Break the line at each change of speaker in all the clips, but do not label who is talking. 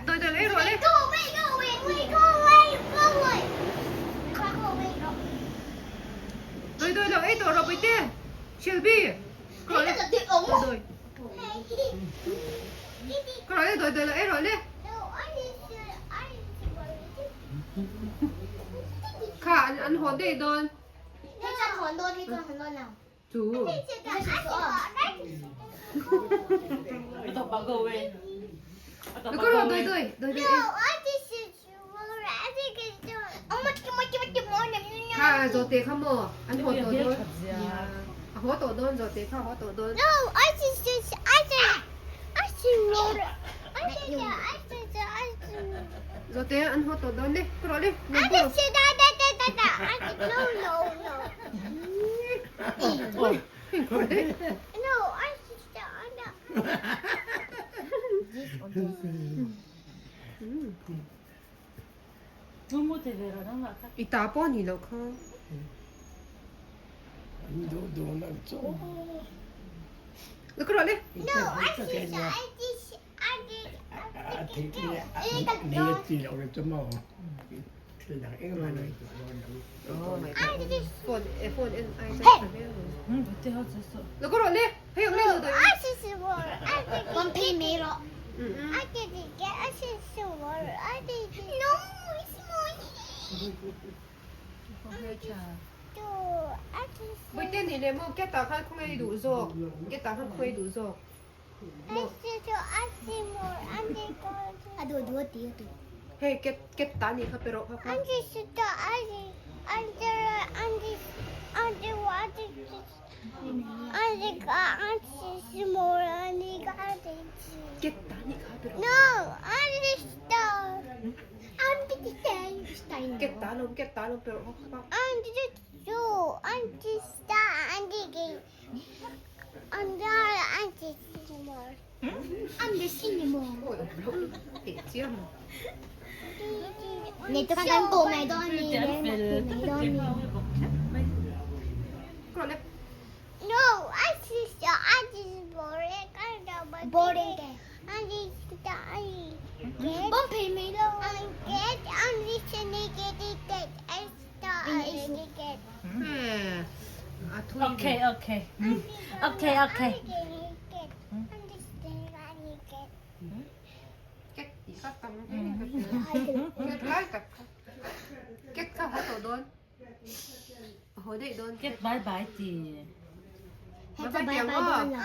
đôi đôi lấy rồi đấy.
Go away, go away, go away, go away. Go away, go.
Đôi đôi là ấy tổ rồi bây giờ. Shelby. Rồi
Đây
đấy.
là tiếng ống.
Đôi. Rồi đôi đôi là ấy rồi đấy. Khả ăn hồn đây đôi.
Thế cho hồn đôi, thế cho hồn đôi nào?
Chú.
Tao bảo go away. Tao
Cứ
bảo
rồi
go
đôi
away.
đôi đôi đôi. Khả rồi tê không mò. Ăn hồn tổ đôi. Hóa tổ đôi rồi tê không hóa tổ đôi. Rồi tê ăn hóa tổ đôi đi. Cứ rồi đi. Ôi. Rồi đấy.
Không mua thì về rồi nó mà khác.
이따 뻔히 넣고.
Đồ nó chỗ.
Nó cứ rồi đi.
Thì này chỉ là cái màu. Thì là cái mà này.
Oh my god. Phone ai chắc phải biết rồi.
응, 그때 하셨어.
Nó cứ rồi đi. Hay không lên rồi.
Con phi mê rồi.
Ừ.
hơi trà.
Bây tên thì nếu mà cái tao không ai đủ rồi. Cái tao không ai đủ rồi.
Dua dia tu.
Hey, cái tao này không pero không. Cái tao này không pero. Cái tao nó pero không. Ôi, để chiếm.
Này tôi đang tụi này thôi
Cái
nè,
chén về
tụi này thôi nè.
Cứ rồi đi.
Boring kìa. Bom phi mê đâu.
Nè. À thôi.
오케이, 오케이. 오케이, 오케이.
Cái gì có tâm cái lái cả. Cái sao hóa tổ đôi. Hồi đấy đôi.
겟 바이바이지.
Bye
Bye
bye
bye
kìa
bye
quá.
bye.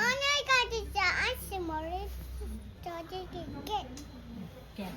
겟.